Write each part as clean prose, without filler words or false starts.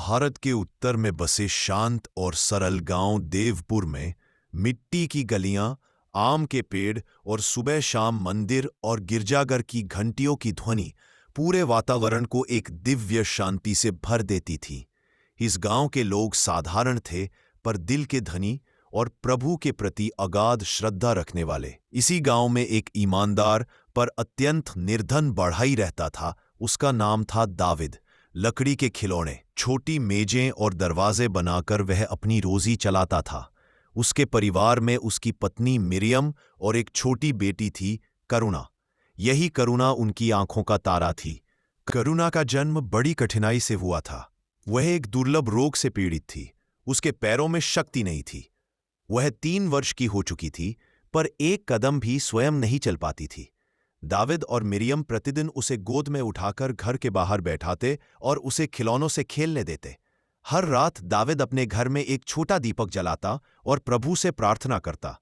भारत के उत्तर में बसे शांत और सरल गांव देवपुर में मिट्टी की गलियां, आम के पेड़ और सुबह शाम मंदिर और गिरजाघर की घंटियों की ध्वनि पूरे वातावरण को एक दिव्य शांति से भर देती थी। इस गांव के लोग साधारण थे, पर दिल के धनी और प्रभु के प्रति अगाध श्रद्धा रखने वाले। इसी गांव में एक ईमानदार पर अत्यंत निर्धन बढ़ई रहता था। उसका नाम था दाविद। लकड़ी के खिलौने, छोटी मेजें और दरवाजे बनाकर वह अपनी रोजी चलाता था। उसके परिवार में उसकी पत्नी मिरियम और एक छोटी बेटी थी, करुणा। यही करुणा उनकी आंखों का तारा थी। करुणा का जन्म बड़ी कठिनाई से हुआ था। वह एक दुर्लभ रोग से पीड़ित थी। उसके पैरों में शक्ति नहीं थी। वह 3 वर्ष की हो चुकी थी, पर एक कदम भी स्वयं नहीं चल पाती थी। दाविद और मिरियम प्रतिदिन उसे गोद में उठाकर घर के बाहर बैठाते और उसे खिलौनों से खेलने देते। हर रात दाविद अपने घर में एक छोटा दीपक जलाता और प्रभु से प्रार्थना करता,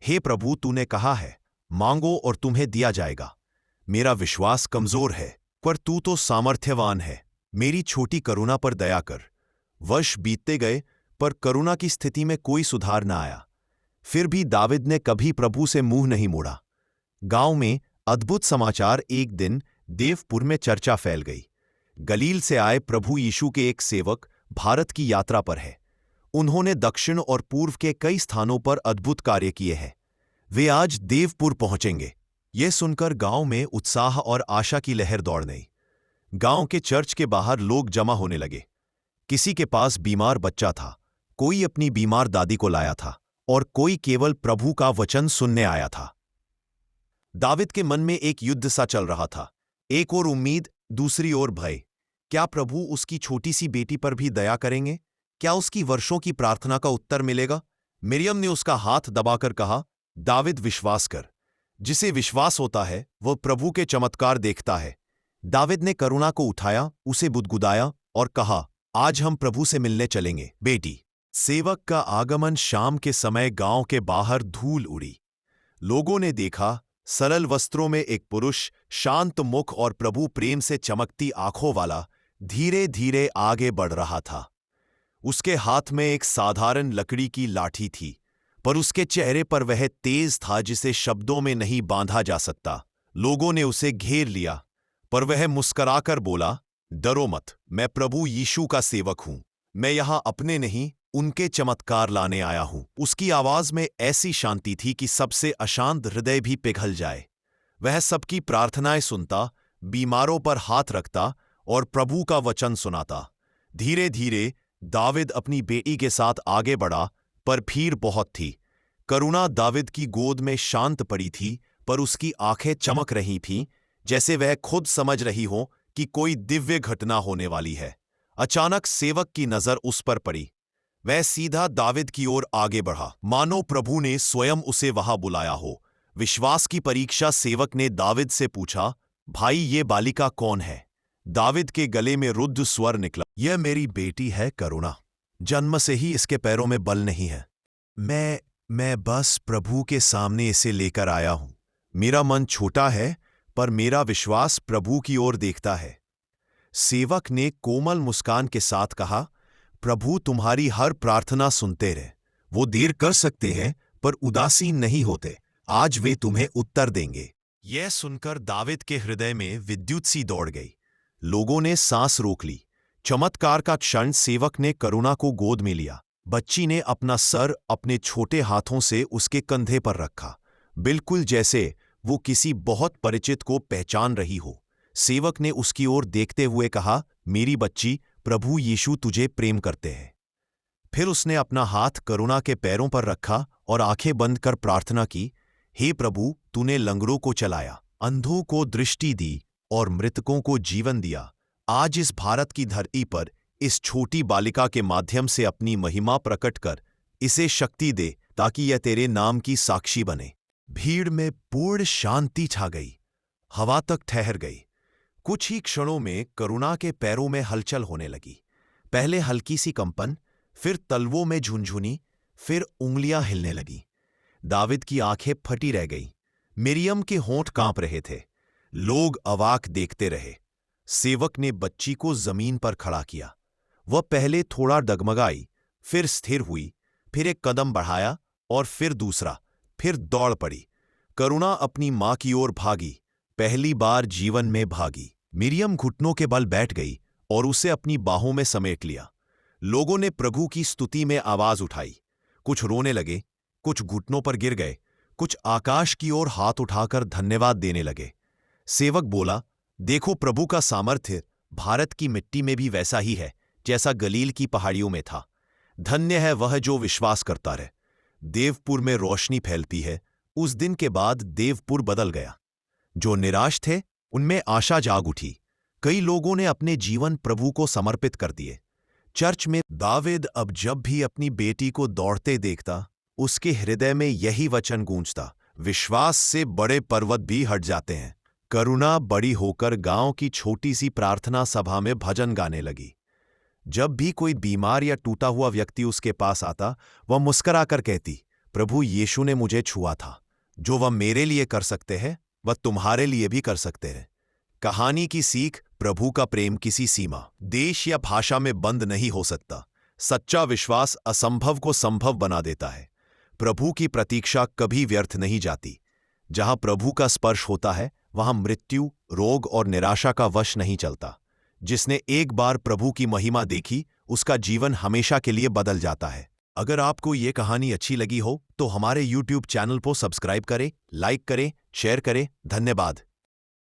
हे प्रभु, तूने कहा है, मांगो और तुम्हें दिया जाएगा। मेरा विश्वास कमजोर है, पर तू तो सामर्थ्यवान है। मेरी छोटी करुणा पर दया कर। वर्ष बीतते गए, पर करुणा की स्थिति में कोई सुधार न आया। फिर भी दाविद ने कभी प्रभु से मुंह नहीं मोड़ा। गांव में अद्भुत समाचार एक दिन देवपुर में चर्चा फैल गई। गलील से आए प्रभु यीशु के एक सेवक भारत की यात्रा पर है। उन्होंने दक्षिण और पूर्व के कई स्थानों पर अद्भुत कार्य किए हैं। वे आज देवपुर पहुंचेंगे। यह सुनकर गांव में उत्साह और आशा की लहर दौड़ गई। गांव के चर्च के बाहर लोग जमा होने लगे। किसी के पास बीमार बच्चा था, कोई अपनी बीमार दादी को लाया था और कोई केवल प्रभु का वचन सुनने आया था। दाविद के मन में एक युद्ध सा चल रहा था। एक ओर उम्मीद, दूसरी ओर भय। क्या प्रभु उसकी छोटी सी बेटी पर भी दया करेंगे? क्या उसकी वर्षों की प्रार्थना का उत्तर मिलेगा? मिरियम ने उसका हाथ दबाकर कहा, दाविद, विश्वास कर। जिसे विश्वास होता है वह प्रभु के चमत्कार देखता है। दाविद ने करुणा को उठाया, उसे बुदबुदाया और कहा, आज हम प्रभु से मिलने चलेंगे, बेटी। सेवक का आगमन शाम के समय गांव के बाहर धूल उड़ी। लोगों ने देखा, सरल वस्त्रों में एक पुरुष, शांत मुख और प्रभु प्रेम से चमकती आंखों वाला, धीरे धीरे आगे बढ़ रहा था। उसके हाथ में एक साधारण लकड़ी की लाठी थी, पर उसके चेहरे पर वह तेज था जिसे शब्दों में नहीं बांधा जा सकता। लोगों ने उसे घेर लिया, पर वह मुस्कराकर बोला, डरो मत, मैं प्रभु यीशु का सेवक हूं। मैं यहां अपने नहीं, उनके चमत्कार लाने आया हूं। उसकी आवाज में ऐसी शांति थी कि सबसे अशांत हृदय भी पिघल जाए। वह सबकी प्रार्थनाएं सुनता, बीमारों पर हाथ रखता और प्रभु का वचन सुनाता। धीरे धीरे दाविद अपनी बेटी के साथ आगे बढ़ा, पर भीड़ बहुत थी। करुणा दाविद की गोद में शांत पड़ी थी, पर उसकी आंखें चमक रही थीं, जैसे वह खुद समझ रही हो कि कोई दिव्य घटना होने वाली है। अचानक सेवक की नजर उस पर पड़ी। वह सीधा दाविद की ओर आगे बढ़ा, मानो प्रभु ने स्वयं उसे वहां बुलाया हो। विश्वास की परीक्षा सेवक ने दाविद से पूछा, भाई, ये बालिका कौन है? दाविद के गले में रुद्ध स्वर निकला, यह मेरी बेटी है करुणा। जन्म से ही इसके पैरों में बल नहीं है। मैं बस प्रभु के सामने इसे लेकर आया हूं। मेरा मन छोटा है, पर मेरा विश्वास प्रभु की ओर देखता है। सेवक ने कोमल मुस्कान के साथ कहा, प्रभु तुम्हारी हर प्रार्थना सुनते रहे। वो देर कर सकते हैं, पर उदासीन नहीं होते। आज वे तुम्हें उत्तर देंगे। यह सुनकर दाविद के हृदय में विद्युत सी दौड़ गई। लोगों ने सांस रोक ली। चमत्कार का क्षण सेवक ने करुणा को गोद में लिया। बच्ची ने अपना सर अपने छोटे हाथों से उसके कंधे पर रखा, बिल्कुल जैसे वो किसी बहुत परिचित को पहचान रही हो। सेवक ने उसकी ओर देखते हुए कहा, मेरी बच्ची, प्रभु यीशु तुझे प्रेम करते हैं। फिर उसने अपना हाथ करुणा के पैरों पर रखा और आंखें बंद कर प्रार्थना की, हे प्रभु, तूने लंगड़ों को चलाया, अंधों को दृष्टि दी और मृतकों को जीवन दिया। आज इस भारत की धरती पर इस छोटी बालिका के माध्यम से अपनी महिमा प्रकट कर इसे शक्ति दे, ताकि यह तेरे नाम की साक्षी बने। भीड़ में पूर्ण शांति छा गई। हवा तक ठहर गई। कुछ ही क्षणों में करुणा के पैरों में हलचल होने लगी। पहले हल्की सी कंपन, फिर तलवों में झुनझुनी, फिर उंगलियां हिलने लगी। दाविद की आंखें फटी रह गईं। मिरियम के होंठ कांप रहे थे। लोग अवाक देखते रहे। सेवक ने बच्ची को जमीन पर खड़ा किया। वह पहले थोड़ा डगमगाई, फिर स्थिर हुई, फिर एक कदम बढ़ाया और फिर दूसरा, फिर दौड़ पड़ी। करुणा अपनी मां की ओर भागी, पहली बार जीवन में भागी। मिरियम घुटनों के बल बैठ गई और उसे अपनी बाहों में समेट लिया। लोगों ने प्रभु की स्तुति में आवाज उठाई। कुछ रोने लगे, कुछ घुटनों पर गिर गए, कुछ आकाश की ओर हाथ उठाकर धन्यवाद देने लगे। सेवक बोला, देखो, प्रभु का सामर्थ्य भारत की मिट्टी में भी वैसा ही है जैसा गलील की पहाड़ियों में था। धन्य है वह जो विश्वास करता रहे। देवपुर में रोशनी फैलती है। उस दिन के बाद देवपुर बदल गया। जो निराश थे उनमें आशा जाग उठी। कई लोगों ने अपने जीवन प्रभु को समर्पित कर दिए। चर्च में दाविद अब जब भी अपनी बेटी को दौड़ते देखता, उसके हृदय में यही वचन गूंजता, विश्वास से बड़े पर्वत भी हट जाते हैं। करुणा बड़ी होकर गांव की छोटी सी प्रार्थना सभा में भजन गाने लगी। जब भी कोई बीमार या टूटा हुआ व्यक्ति उसके पास आता, वह मुस्कराकर कहती, प्रभु यीशु ने मुझे छुआ था। जो वह मेरे लिए कर सकते हैं वह तुम्हारे लिए भी कर सकते हैं। कहानी की सीख, प्रभु का प्रेम किसी सीमा, देश या भाषा में बंद नहीं हो सकता। सच्चा विश्वास असंभव को संभव बना देता है। प्रभु की प्रतीक्षा कभी व्यर्थ नहीं जाती। जहां प्रभु का स्पर्श होता है वहां मृत्यु, रोग और निराशा का वश नहीं चलता। जिसने एक बार प्रभु की महिमा देखी, उसका जीवन हमेशा के लिए बदल जाता है। अगर आपको ये कहानी अच्छी लगी हो तो हमारे YouTube चैनल को सब्सक्राइब करें, लाइक करें, शेयर करें। धन्यवाद।